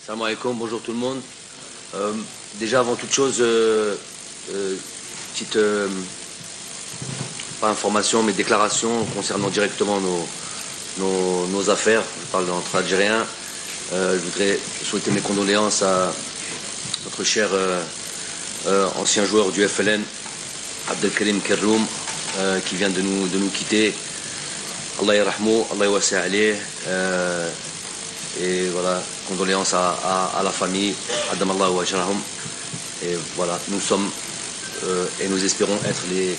Salam alaikum, bonjour tout le monde. Déjà avant toute chose, petite, pas information mais déclaration concernant directement nos affaires. Je parle entre Algériens. Je voudrais souhaiter mes condoléances à notre cher ancien joueur du FLN, Abdelkarim Kerroum, qui vient de nous quitter. Allah yarahmou, Allah yawasi' alayh. Et voilà, condoléances à la famille, Adam Allah wa ajrahum. Et voilà, nous sommes et nous espérons être les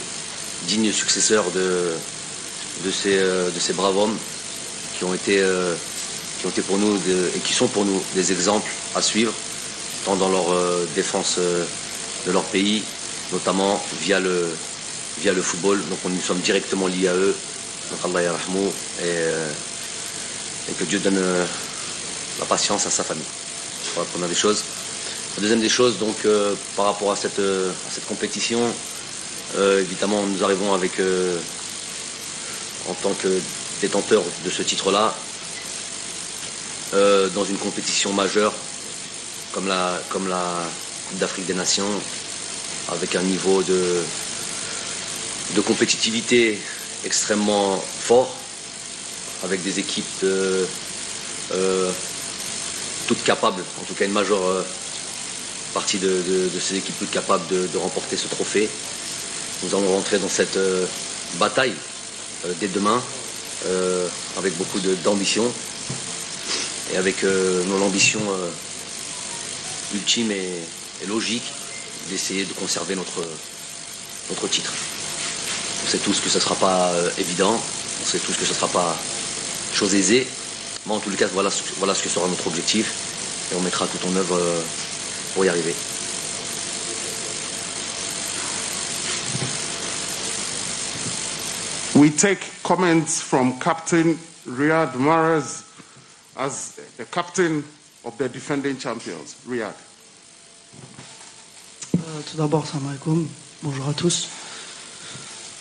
dignes successeurs de ces braves hommes qui ont été pour nous et qui sont pour nous des exemples à suivre, tant dans leur défense de leur pays, notamment via le football. Donc nous sommes directement liés à eux. Donc Allah yarahmou et que Dieu donne la patience à sa famille. Voilà la première des choses. La deuxième des choses, donc par rapport à cette compétition, évidemment nous arrivons avec, en tant que détenteur de ce titre-là, dans une compétition majeure comme la Coupe d'Afrique des Nations, avec un niveau de compétitivité extrêmement fort, avec des équipes toutes capables, en tout cas une majeure partie de ces équipes toutes capables de remporter ce trophée. Nous allons rentrer dans cette bataille dès demain avec beaucoup d'ambition et avec l'ambition ultime et logique d'essayer de conserver notre titre. On sait tous que ce ne sera pas évident, on sait tous que ce ne sera pas chose aisée, mais en tout cas voilà ce que sera notre objectif et on mettra tout en œuvre pour y arriver. We take comments from Captain Riyad Mahrez as the captain of the defending champions. Riyad. Tout d'abord, salam alaikum, bonjour à tous.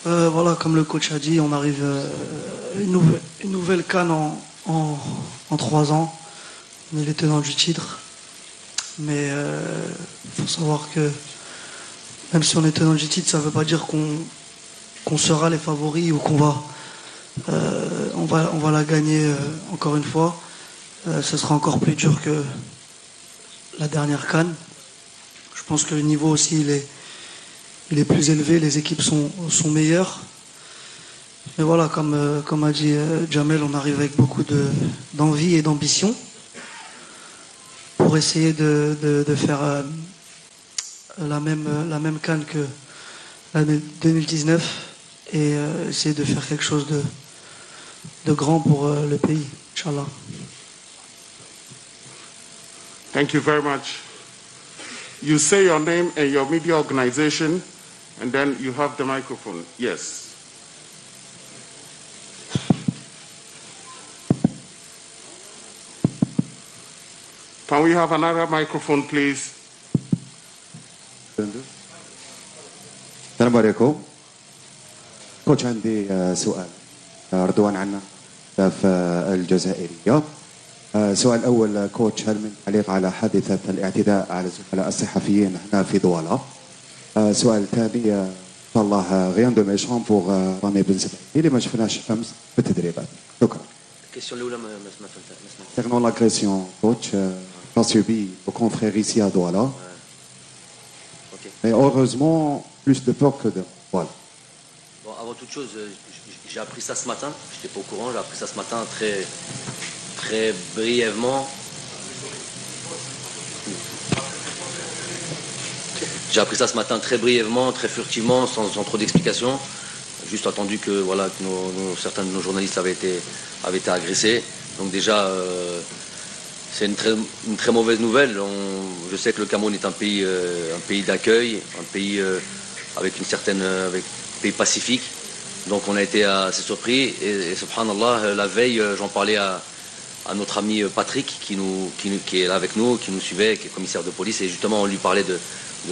Voilà, comme le coach a dit, on arrive une nouvelle CAN en 3 ans. On est les tenants du titre. Mais il faut savoir que même si on est tenant du titre, ça ne veut pas dire qu'on sera les favoris ou qu'on va la gagner encore une fois. Ce sera encore plus dur que la dernière CAN. Je pense que le niveau aussi il est plus élevé, les équipes sont meilleures. Mais voilà, comme a dit Jamel, on arrive avec beaucoup d'envie et d'ambition pour essayer de faire la même CAN que l'année 2019 et essayer de faire quelque chose de grand pour le pays, Inch'Allah. Thank you very much. You say your name and your media organization, and then you have the microphone. Yes. Can we have another microphone, please? السلام عليكم. كوتش عندي سؤال. رضوان عنا في الجزائرية. السؤال الأول كوتش، هل من تعليق على حادثة الاعتداء على الزملاء الصحفيين هنا في دوالا؟ السؤال الثاني إن شاء الله غيان دو ميشون بوغ رامي بن سبعي اللي ما شفناش أمس في التدريبات. شكرا. Question الأولى ما Concernant l'agression, coach, qu'a subi vos confrères ici à Douala. Mais heureusement, plus de peur que de... Voilà. Bon, avant toute chose, j'ai appris ça ce matin. Je n'étais pas au courant. J'ai appris ça ce matin très brièvement. J'ai appris ça ce matin très brièvement, très furtivement, sans trop d'explications. Juste entendu que voilà que certains de nos journalistes avaient été agressés. Donc déjà, c'est une très mauvaise nouvelle. Je sais que le Cameroun est un pays d'accueil, un pays avec un pays pacifique. Donc on a été assez surpris. Et subhanallah, la veille, j'en parlais à notre ami Patrick qui est là avec nous, qui nous suivait, qui est commissaire de police. Et justement, on lui parlait de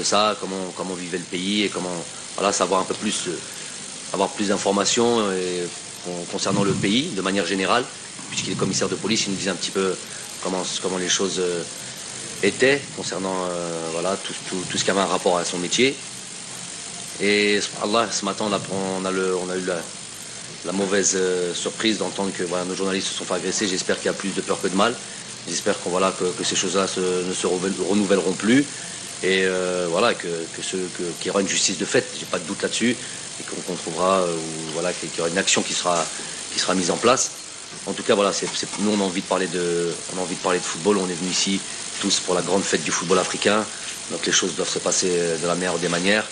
ça, comment vivait le pays et comment savoir un peu plus, avoir plus d'informations concernant le pays de manière générale. Puisqu'il est commissaire de police, il nous disait un petit peu comment les choses était concernant voilà, tout ce qui avait un rapport à son métier. Et Allah, ce matin, on a eu la mauvaise surprise d'entendre que voilà, nos journalistes se sont fait agresser. J'espère qu'il y a plus de peur que de mal. J'espère que ces choses-là ne se renouvelleront plus. Et voilà, qu'il y aura une justice de fait, j'ai pas de doute là-dessus. Et qu'on trouvera, voilà, qu'il y aura une action qui sera mise en place. En tout cas, voilà, nous on a envie de parler de football. On est venus ici tous pour la grande fête du football africain. Donc les choses doivent se passer de la meilleure des manières.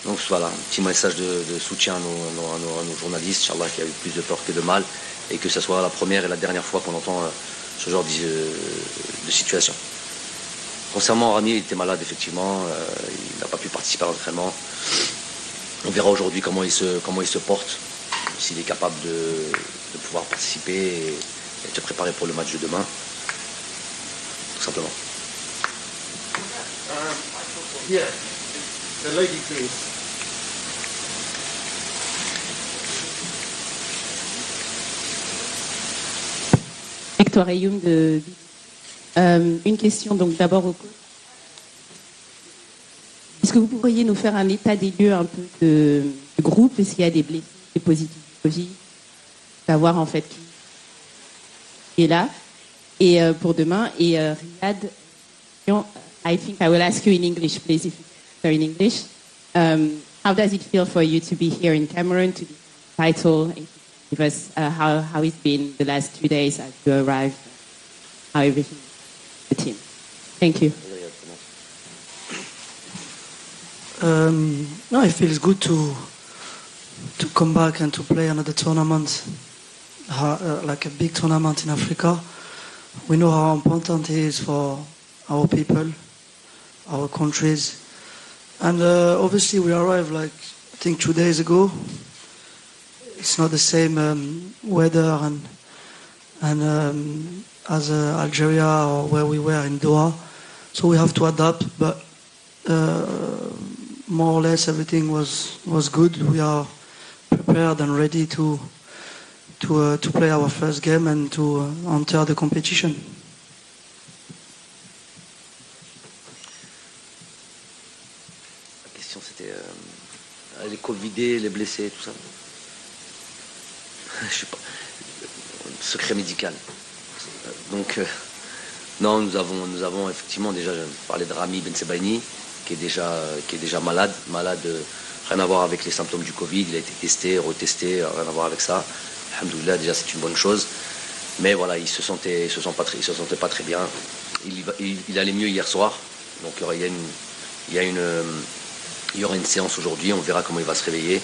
Donc voilà, un petit message de soutien à nos journalistes, Inch'Allah, qu'il y a eu plus de peur que de mal, et que ce soit la première et la dernière fois qu'on entend ce genre de situation. Concernant Rami, il était malade effectivement, il n'a pas pu participer à l'entraînement. On verra aujourd'hui comment il se porte, s'il est capable de pouvoir participer et se préparer pour le match de demain. Tout simplement. Yeah, the lady, please. Victoire Ayoum de... une question donc d'abord au coach. Est-ce que vous pourriez nous faire un état des lieux un peu du groupe? Est-ce qu'il y a des blessés, des positifs du Covid? Savoir en fait qui est là. Et pour demain, et Riyad, I think I will ask you in English, please, if you're in English. How does it feel for you to be here in Cameroon, to be title, and give us how it's been the last 2 days as you arrived, how everything the team. Thank you. No, it feels good to come back and to play another tournament, like a big tournament in Africa. We know how important it is for our people, our countries, and obviously we arrived like I think 2 days ago. It's not the same weather and as Algeria or where we were in Doha, so we have to adapt. But more or less everything was good. We are prepared and ready to play our first game and to enter the competition. La question c'était les Covidés, les blessés, tout ça. Je sais pas. Secret médical. Donc non, nous avons effectivement déjà parlé de Rami Ben Sebaini qui est déjà malade, rien à voir avec les symptômes du Covid. Il a été testé, retesté, rien à voir avec ça. Alhamdoulilah, déjà c'est une bonne chose. Mais voilà, il se sentait pas très bien. Il allait mieux hier soir. Donc il y aura une séance aujourd'hui. On verra comment il va se réveiller.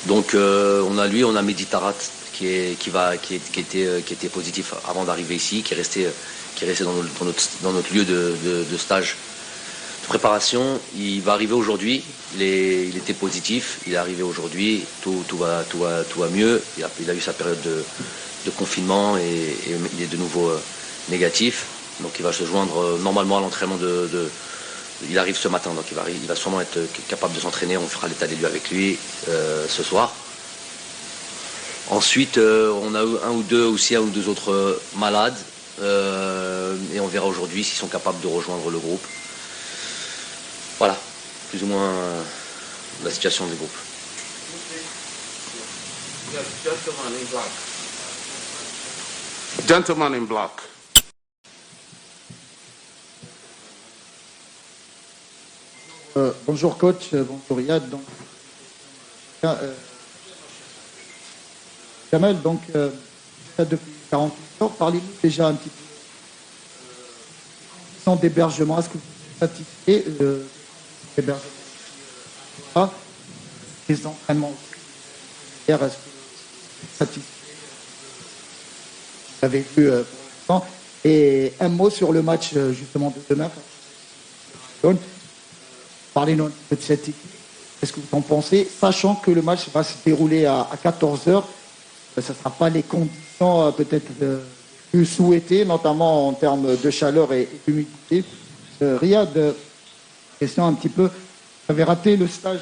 Donc on a Mehdi Tarat qui était positif avant d'arriver ici, qui est resté dans notre lieu de stage de préparation. Il va arriver aujourd'hui. Il était positif. Il est arrivé aujourd'hui. Tout va mieux. Il a eu sa période de confinement et il est de nouveau négatif. Donc il va se joindre normalement à l'entraînement il arrive ce matin, donc il va sûrement être capable de s'entraîner. On fera l'état des lieux avec lui ce soir. Ensuite, on a un ou deux autres malades. Et on verra aujourd'hui s'ils sont capables de rejoindre le groupe. Voilà, plus ou moins la situation du groupe. Gentleman in black. Bonjour coach, bonjour Riyad. Donc, Kamel, donc depuis 48 heures, parlez-nous déjà un petit peu des conditions d'hébergement. Est-ce que vous êtes satisfait de l'hébergement, les entraînements? Est-ce que vous êtes satisfait? Vous avez vu pour l'instant. Et un mot sur le match justement de demain. Parlez-nous un peu de cette équipe. Qu'est-ce que vous en pensez? Sachant que le match va se dérouler à 14h, ce ne sera pas les conditions peut-être plus souhaitées, notamment en termes de chaleur et d'humidité. Riyad, question un petit peu. Vous avez raté le stage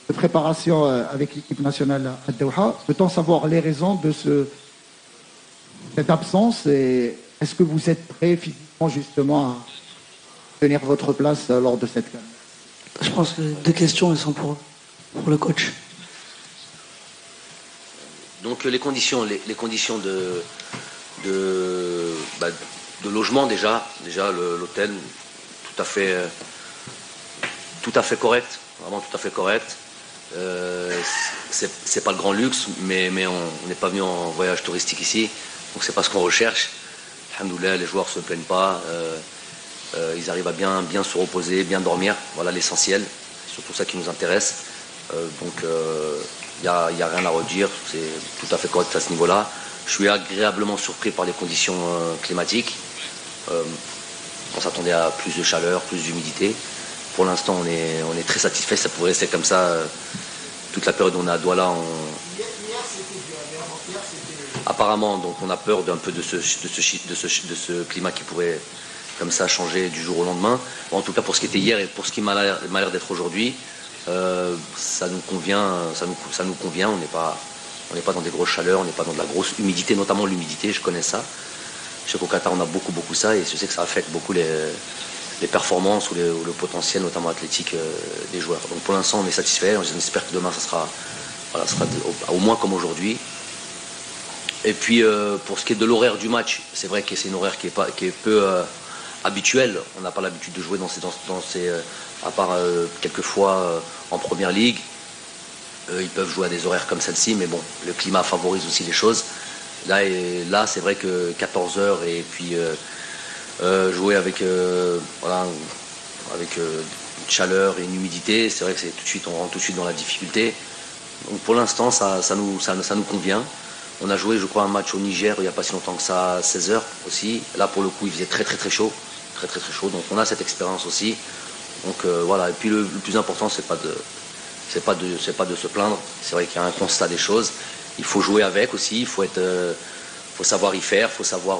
de préparation avec l'équipe nationale à Doha. Peut-on savoir les raisons de cette absence et est-ce que vous êtes prêt physiquement justement tenir votre place lors de cette CAN? Je pense que les deux questions, elles sont pour le coach. Donc les conditions de logement déjà l'hôtel tout à fait correct, vraiment tout à fait correct. C'est pas le grand luxe, mais on n'est pas venu en voyage touristique ici, donc c'est pas ce qu'on recherche. Alhamdoulilah, les joueurs se plaignent pas, ils arrivent à bien se reposer, bien dormir, voilà l'essentiel, c'est surtout ça qui nous intéresse. Donc il n'y a rien à redire, c'est tout à fait correct à ce niveau-là. Je suis agréablement surpris par les conditions climatiques. On s'attendait à plus de chaleur, plus d'humidité. Pour l'instant, on est très satisfait. Ça pourrait rester comme ça toute la période où on est à Douala. Apparemment, donc on a peur d'un peu de ce climat qui pourrait comme ça changer du jour au lendemain. Bon, en tout cas, pour ce qui était hier et pour ce qui m'a l'air d'être aujourd'hui, ça nous convient. Ça nous convient. On n'est pas dans des grosses chaleurs, on n'est pas dans de la grosse humidité, notamment l'humidité. Je connais ça. Je sais qu'au Qatar, on a beaucoup ça, et je sais que ça affecte beaucoup les performances ou le potentiel, notamment athlétique, des joueurs. Donc pour l'instant, on est satisfait. On espère que demain, ça sera au moins comme aujourd'hui. Et puis pour ce qui est de l'horaire du match, c'est vrai que c'est une horaire qui est peu habituelle. On n'a pas l'habitude de jouer dans ces à part quelques fois en première ligue. Ils peuvent jouer à des horaires comme celle-ci, mais bon, le climat favorise aussi les choses. Là, c'est vrai que 14h et puis jouer avec une chaleur et une humidité, c'est vrai que on rentre tout de suite dans la difficulté. Donc pour l'instant, ça nous convient. On a joué, je crois, un match au Niger il n'y a pas si longtemps que ça, à 16h aussi. Là, pour le coup, il faisait très chaud. Très chaud. Donc on a cette expérience aussi. Donc voilà. Et puis le plus important, c'est pas de se plaindre. C'est vrai qu'il y a un constat des choses. Il faut jouer avec aussi. Il faut savoir y faire. Il faut savoir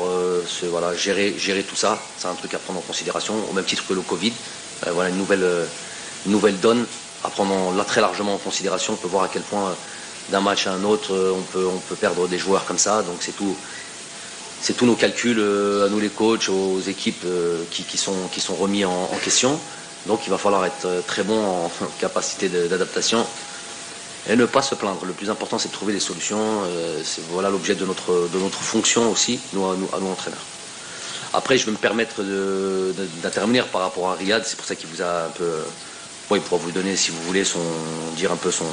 gérer tout ça. C'est un truc à prendre en considération. Au même titre que le Covid. Voilà une nouvelle donne à prendre très largement en considération. On peut voir à quel point d'un match à un autre, on peut perdre des joueurs comme ça. Donc c'est tous nos calculs à nous les coachs, aux équipes qui sont remis en question. Donc il va falloir être très bon en capacité d'adaptation et ne pas se plaindre. Le plus important, c'est de trouver des solutions. Voilà l'objet de notre fonction aussi, nous entraîneurs. Après, je vais me permettre d'intervenir par rapport à Riyad. C'est pour ça qu'il vous a un peu... il pourra vous donner, si vous voulez, dire un peu son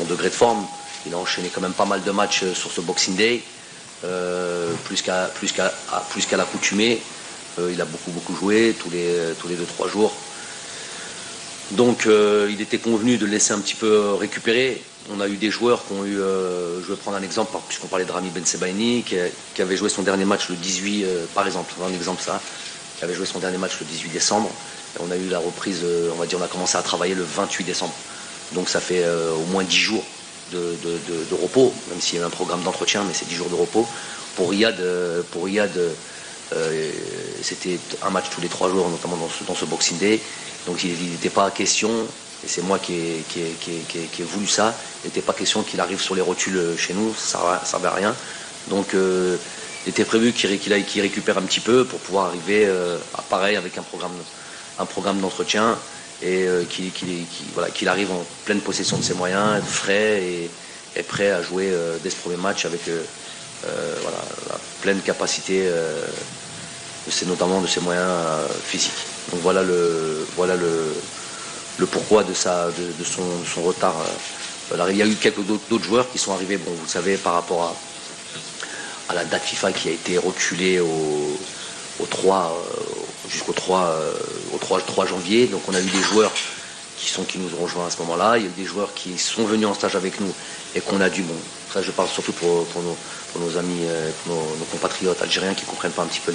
degré de forme. Il a enchaîné quand même pas mal de matchs sur ce Boxing Day, plus qu'à l'accoutumée. Il a beaucoup joué, tous les 2-3 jours. Donc il était convenu de le laisser un petit peu récupérer. On a eu des joueurs qui ont eu, je vais prendre un exemple, puisqu'on parlait de Rami Ben Sebaini, qui avait joué son dernier match le 18, par exemple, un exemple ça, qui avait joué son dernier match le 18 décembre. Et on a eu la reprise, on a commencé à travailler le 28 décembre. Donc ça fait au moins 10 jours de repos, même s'il y a eu un programme d'entretien, mais c'est 10 jours de repos. Pour Riyad, c'était un match tous les 3 jours, notamment dans ce Boxing Day. Donc il n'était pas question, et c'est moi qui ai voulu ça, il n'était pas question qu'il arrive sur les rotules chez nous, ça ne servait à rien. Donc il était prévu qu'il récupère un petit peu pour pouvoir arriver pareil avec un programme d'entretien et qu'il arrive en pleine possession de ses moyens, frais et prêt à jouer dès ce premier match avec la pleine capacité, notamment de ses moyens physiques. Donc voilà le pourquoi de son retard. Alors, il y a eu quelques d'autres joueurs qui sont arrivés, vous le savez, par rapport à la date FIFA qui a été reculée jusqu'au 3 janvier. Donc on a eu des joueurs qui nous ont rejoints à ce moment-là. Il y a eu des joueurs qui sont venus en stage avec nous et qu'on a dû, ça je parle surtout pour nos amis, pour nos compatriotes algériens qui ne comprennent pas un petit peu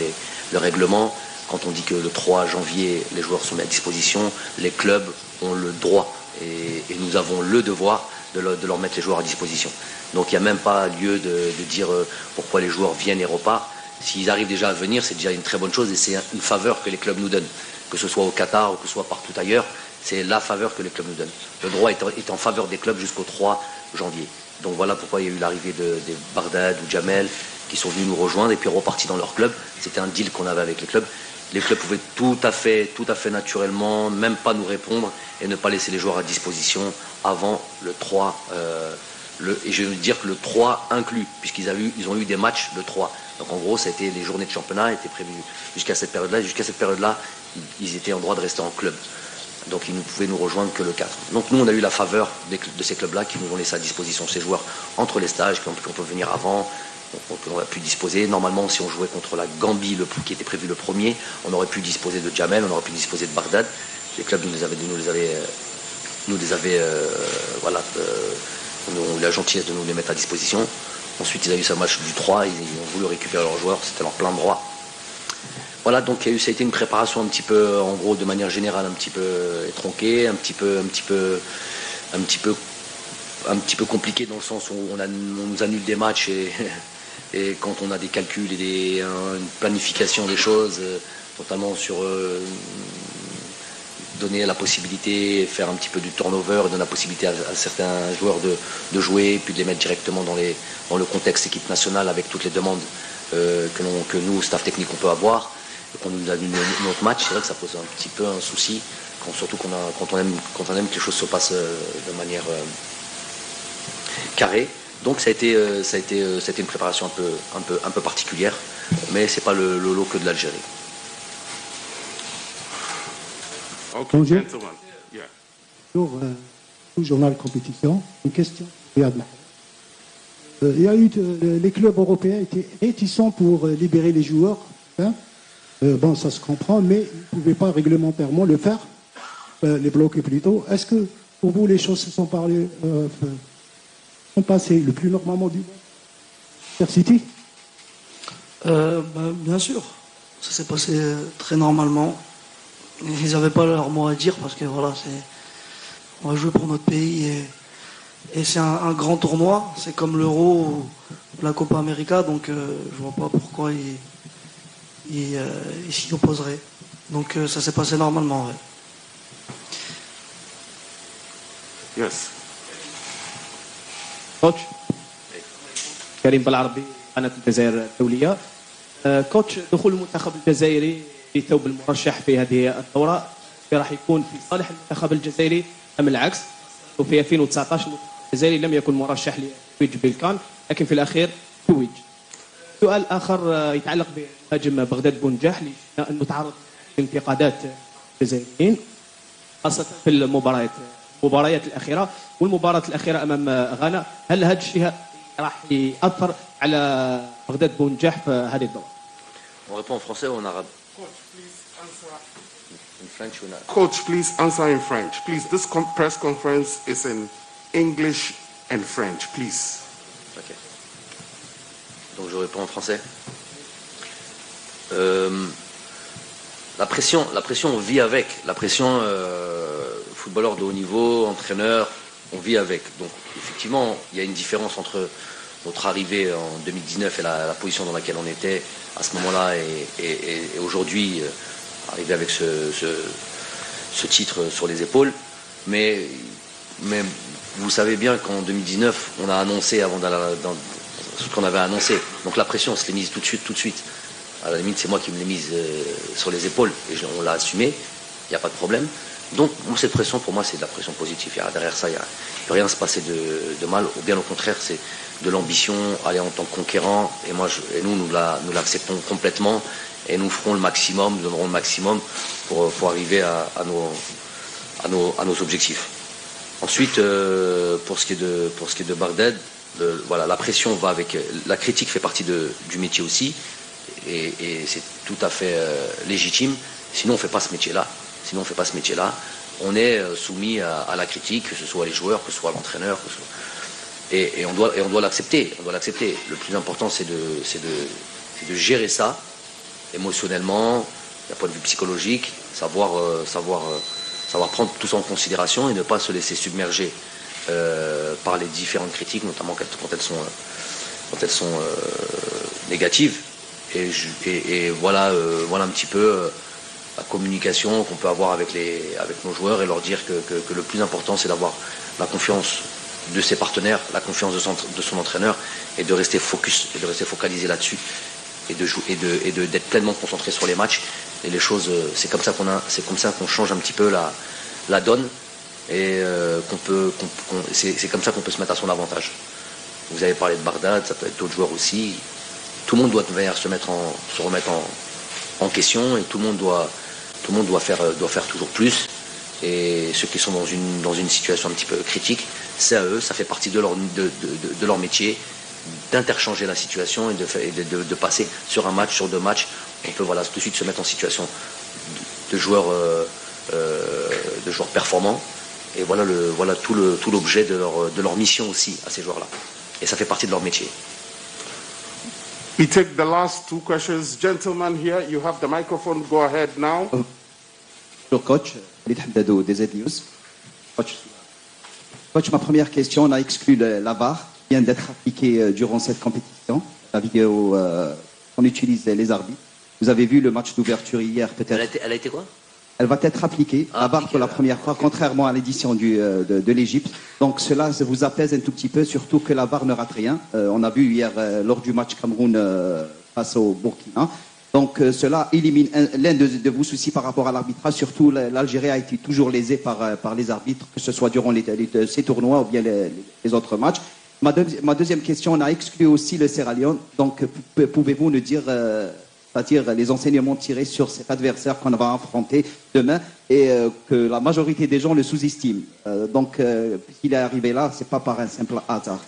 le règlement. Quand on dit que le 3 janvier, les joueurs sont mis à disposition, les clubs ont le droit et nous avons le devoir de leur mettre les joueurs à disposition. Donc il n'y a même pas lieu de dire pourquoi les joueurs viennent et repartent. S'ils arrivent déjà à venir, c'est déjà une très bonne chose et c'est une faveur que les clubs nous donnent. Que ce soit au Qatar ou que ce soit partout ailleurs, c'est la faveur que les clubs nous donnent. Le droit est en faveur des clubs jusqu'au 3 janvier. Donc voilà pourquoi il y a eu l'arrivée des Bardad ou Jamel qui sont venus nous rejoindre et puis repartis dans leur club. C'était un deal qu'on avait avec les clubs. les clubs pouvaient tout à fait naturellement, même pas nous répondre et ne pas laisser les joueurs à disposition avant le 3. Et je veux dire que le 3 inclus, puisqu'ils ont eu des matchs le 3. Donc en gros, ça a été, les journées de championnat étaient prévues jusqu'à cette période-là. Jusqu'à cette période-là, ils étaient en droit de rester en club. Donc ils ne pouvaient nous rejoindre que le 4. Donc nous, on a eu la faveur de ces clubs-là qui nous ont laissé à disposition ces joueurs entre les stages, qu'on peut venir avant. On a pu disposer, normalement si on jouait contre la Gambie qui était prévu le premier, on aurait pu disposer de Jamel, on aurait pu disposer de Bagdad. Les clubs nous les avaient ont eu la gentillesse de nous les mettre à disposition. Ensuite ils ont eu ce match du 3, ils ont voulu récupérer leurs joueurs, c'était leur plein droit. Voilà, donc ça a été une préparation un petit peu, en gros de manière générale, un petit peu tronquée, un petit peu compliqué dans le sens où on nous annule des matchs et quand on a des calculs et une planification des choses, notamment sur donner la possibilité, faire un petit peu du turnover, donner la possibilité à certains joueurs de jouer, puis de les mettre directement dans le contexte équipe nationale avec toutes les demandes que nous, staff technique, on peut avoir, et qu'on nous annule notre match. C'est vrai que ça pose un petit peu un souci, surtout quand on aime que les choses se passent de manière carrée. Donc ça a été une préparation un peu particulière, mais c'est pas le lot que de l'Algérie. Okay, Bonjour. gentlemen. Yeah. Sur le journal compétition, une question. Riyad Mahrez. Il y a eu les clubs européens étaient réticents pour libérer les joueurs. Hein. Bon, ça se comprend, mais ils ne pouvaient pas réglementairement le faire, les bloquer plutôt. Est-ce que pour vous les choses se sont passées le plus normalement du monde? City? Bien sûr, ça s'est passé très normalement. Ils n'avaient pas leur mot à dire parce que voilà, on va jouer pour notre pays et c'est un grand tournoi. C'est comme l'Euro ou la Copa América, donc je vois pas pourquoi ils s'y opposeraient. Donc ça s'est passé normalement. Ouais. Yes. كوتش كريم بالعربي قناة الجزائر الدولية. كوتش دخول المنتخب الجزائري في ثوب المرشح في هذه الدورة راح يكون في صالح المنتخب الجزائري أم العكس؟ وفي 2019 المنتخب الجزائري لم يكن مرشح للتتويج بالكان لكن في الأخير توج. سؤال آخر يتعلق بمهاجم بغداد بونجاح لأنه تعرض لانتقادات الجزائريين خاصة في المباريات الأخيرة والمباراة الأخيرة أمام غانا. هل هذا الشيء راح يأثر على بغداد بونجاح في هذه الدورة؟ On répond en français ou en arabe? In French ou not? Coach, please answer in French. Please, this press conference is in English and French, please. Ok. Donc je réponds en français. La pression, on vit avec. La pression, footballeur de haut niveau, entraîneur, on vit avec. Donc effectivement, il y a une différence entre notre arrivée en 2019 et la position dans laquelle on était à ce moment-là et aujourd'hui, arriver avec ce titre sur les épaules. Mais vous savez bien qu'en 2019, on a annoncé avant d'aller dans ce qu'on avait annoncé. Donc la pression, on se l'est mise tout de suite. À la limite, c'est moi qui me l'ai mise sur les épaules et on l'a assumé. Il n'y a pas de problème. Donc cette pression, pour moi, c'est de la pression positive. Derrière ça, il ne peut rien se passer de mal. Ou bien au contraire, c'est de l'ambition, aller en tant que conquérant. Et nous l'acceptons complètement. Et nous ferons le maximum, nous donnerons le maximum pour arriver à nos objectifs. Ensuite, pour ce qui est de Bagdad, voilà, la pression va avec. La critique fait partie du métier aussi. Et c'est tout à fait légitime. Sinon, on ne fait pas ce métier-là. On est soumis à la critique, que ce soit les joueurs, que ce soit l'entraîneur. Et on doit l'accepter. Le plus important, c'est de gérer ça émotionnellement, d'un point de vue psychologique, savoir prendre tout ça en considération et ne pas se laisser submerger par les différentes critiques, notamment quand elles sont négatives. Et voilà un petit peu la communication qu'on peut avoir avec nos joueurs et leur dire que le plus important c'est d'avoir la confiance de ses partenaires, la confiance de son entraîneur et de rester focalisé là-dessus d'être pleinement concentré sur les matchs. Et les choses, c'est comme ça qu'on change un petit peu la donne et c'est comme ça qu'on peut se mettre à son avantage. Vous avez parlé de Bardad, ça peut être d'autres joueurs aussi. Tout le monde doit se remettre en question et tout le monde doit faire toujours plus. Et ceux qui sont dans une situation un petit peu critique, c'est à eux, ça fait partie de leur métier d'interchanger la situation et de passer sur un match, sur deux matchs. On peut tout de suite se mettre en situation de joueurs performants. Et voilà tout l'objet de leur mission aussi à ces joueurs-là. Et ça fait partie de leur métier. We take the last two questions. Gentlemen here, you have the microphone. Go ahead now. Bonjour coach, Khalid Hamdadou des Z-News. Coach, ma première question, on a exclu la VAR qui vient d'être appliquée durant cette compétition. La vidéo, on utilise les arbitres. Vous avez vu le match d'ouverture hier peut-être. Elle a été quoi? Elle va être appliquée, la VAR pour la première fois, contrairement à l'édition de l'Égypte. Donc cela vous apaise un tout petit peu, surtout que la VAR ne rate rien. On a vu hier lors du match Cameroun face au Burkina. Donc cela élimine l'un de vos soucis par rapport à l'arbitrage. Surtout l'Algérie a été toujours lésée par les arbitres, que ce soit durant ces tournois ou bien les autres matchs. Ma deuxième question, on a exclu aussi le Sierra Leone. Donc pouvez-vous nous dire, c'est-à-dire les enseignements tirés sur cet adversaire qu'on va affronter demain et que la majorité des gens le sous-estiment. Donc puisqu'il est arrivé là, c'est pas par un simple hasard.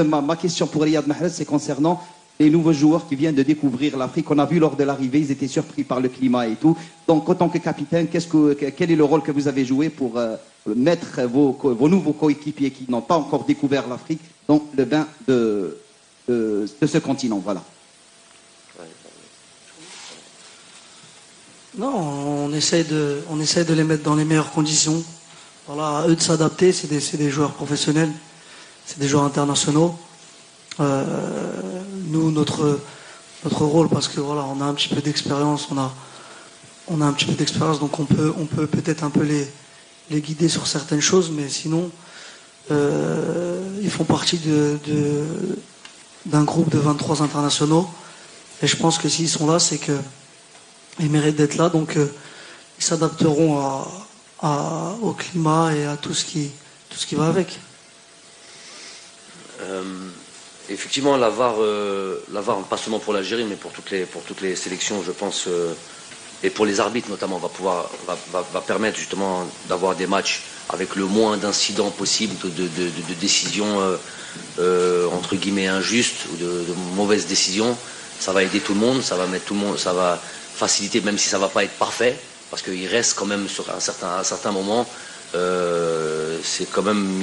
Ma question pour Riyad Mahrez, c'est concernant les nouveaux joueurs qui viennent de découvrir l'Afrique. On a vu lors de l'arrivée, ils étaient surpris par le climat et tout. Donc, en tant que capitaine, quel est le rôle que vous avez joué pour mettre vos nouveaux coéquipiers qui n'ont pas encore découvert l'Afrique dans le bain de ce continent? Voilà. Non, on essaie de les mettre dans les meilleures conditions. Voilà, à eux de s'adapter. C'est des joueurs professionnels, c'est des joueurs internationaux. Nous, notre rôle, parce que voilà, on a un petit peu d'expérience, on a un petit peu d'expérience, donc on peut peut-être un peu les guider sur certaines choses, mais sinon, ils font partie d'un groupe de 23 internationaux, et je pense que s'ils sont là, c'est qu'ils méritent d'être là, donc ils s'adapteront au climat et à tout ce qui va avec. Effectivement, la VAR, pas seulement pour l'Algérie, mais pour toutes les sélections, je pense, et pour les arbitres notamment, va permettre justement d'avoir des matchs avec le moins d'incidents possible, de décisions entre guillemets injustes ou de mauvaises décisions. Ça va aider tout le monde, ça va mettre tout le monde, ça va faciliter, même si ça va pas être parfait, parce qu'il reste quand même sur un certain moment, il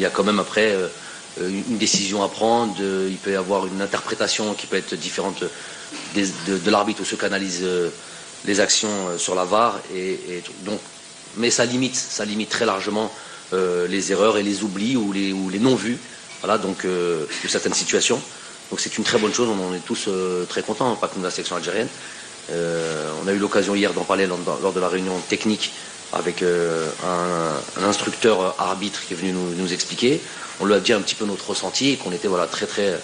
y a quand même après. Une décision à prendre, il peut y avoir une interprétation qui peut être différente de l'arbitre ou ceux qui analysent les actions sur la VAR donc, mais ça limite très largement les erreurs et les oublis ou les non-vus, voilà, donc de certaines situations. Donc c'est une très bonne chose, on en est tous très contents, pas que nous la sélection algérienne. On a eu l'occasion hier d'en parler lors de la réunion technique avec un instructeur arbitre qui est venu nous expliquer. On lui a dit un petit peu notre ressenti et qu'on était très très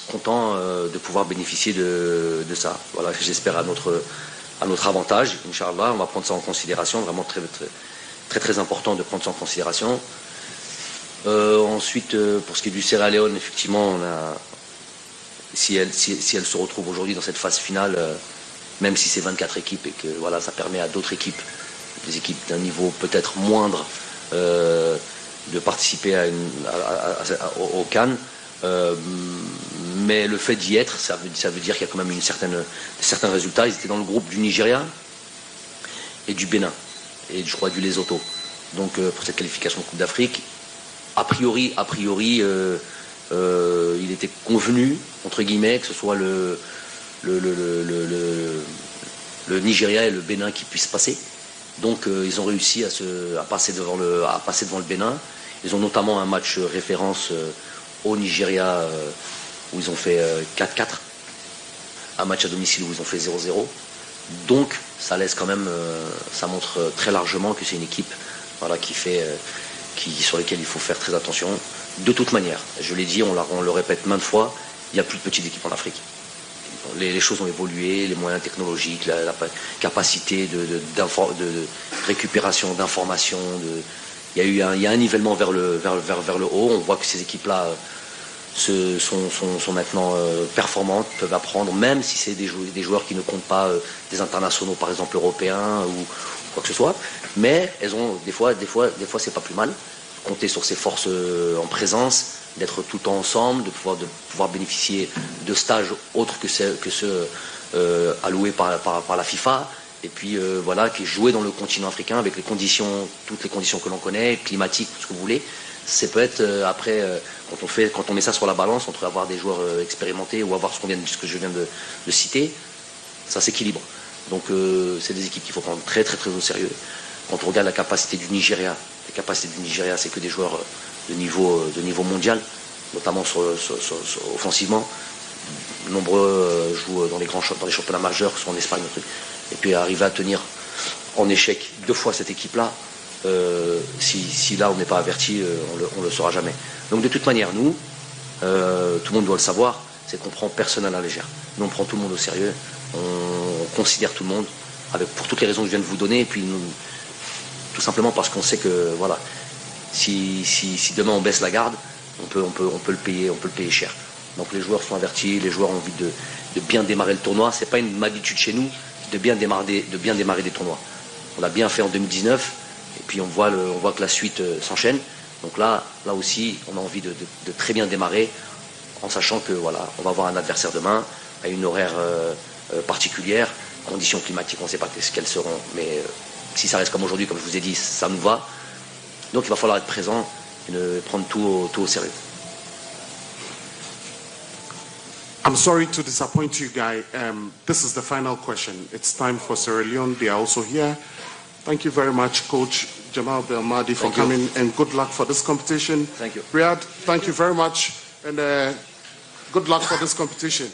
content de pouvoir bénéficier de ça. Voilà, j'espère à notre avantage, Inch'Allah. On va prendre ça en considération, vraiment très très très, très important de prendre ça en considération. Ensuite, pour ce qui est du Sierra Leone, effectivement, si elle se retrouve aujourd'hui dans cette phase finale, même si c'est 24 équipes et que voilà, ça permet à d'autres équipes, des équipes d'un niveau peut-être moindre, de participer au CAN, mais le fait d'y être, ça veut dire qu'il y a quand même certains résultats. Ils étaient dans le groupe du Nigeria et du Bénin, et je crois du Lesotho. Donc pour cette qualification de Coupe d'Afrique, a priori, il était convenu, entre guillemets, que ce soit le Nigeria et le Bénin qui puissent passer. Donc ils ont réussi à passer devant le Bénin. Ils ont notamment un match référence au Nigeria où ils ont fait 4-4. Un match à domicile où ils ont fait 0-0. Donc ça laisse quand même, ça montre très largement que c'est une équipe sur laquelle il faut faire très attention. De toute manière, je l'ai dit, on le répète maintes fois, il n'y a plus de petites équipes en Afrique. les choses ont évolué, les moyens technologiques, la capacité de récupération d'informations. Il y a un nivellement vers le haut. On voit que ces équipes-là sont maintenant performantes, peuvent apprendre, même si c'est des joueurs qui ne comptent pas des internationaux, par exemple européens ou quoi que ce soit. Mais elles ont des fois c'est pas plus mal. Compter sur ses forces en présence, d'être tout le temps ensemble, de pouvoir bénéficier de stages autres que ceux alloués par la FIFA. Et puis voilà, qui est joué dans le continent africain avec toutes les conditions que l'on connaît, climatiques, tout ce que vous voulez. C'est peut-être après, quand on met ça sur la balance entre avoir des joueurs expérimentés ou avoir ce que je viens de citer, ça s'équilibre. Donc c'est des équipes qu'il faut prendre très très très au sérieux. Quand on regarde la capacité du Nigeria, c'est que des joueurs de niveau mondial, notamment offensivement. Nombreux jouent dans les championnats majeurs, que ce soit en Espagne, et puis arriver à tenir en échec 2 fois cette équipe-là, si là on n'est pas averti, on le saura jamais. Donc de toute manière, nous, tout le monde doit le savoir, c'est qu'on prend personne à la légère. Nous on prend tout le monde au sérieux, on considère tout le monde, pour toutes les raisons que je viens de vous donner, et puis tout simplement parce qu'on sait que voilà, si demain on baisse la garde, on peut le payer cher. Donc les joueurs sont avertis, les joueurs ont envie de bien démarrer le tournoi. C'est pas une habitude chez nous de bien démarrer des tournois. On l'a bien fait en 2019 et puis on voit que la suite s'enchaîne. Donc là aussi, on a envie de très bien démarrer en sachant que voilà, on va avoir un adversaire demain à une horaire particulière, conditions climatiques, on ne sait pas ce qu'elles seront, mais si ça reste comme aujourd'hui, comme je vous ai dit, ça nous va. Donc il va falloir être présent et prendre tout au sérieux. I'm sorry to disappoint you, Guy. This is the final question. It's time for Sierra Leone. They are also here. Thank you very much, Coach Jamal Belmadi, for coming, and good luck for this competition. Thank you. Riyad, thank you very much, and good luck for this competition.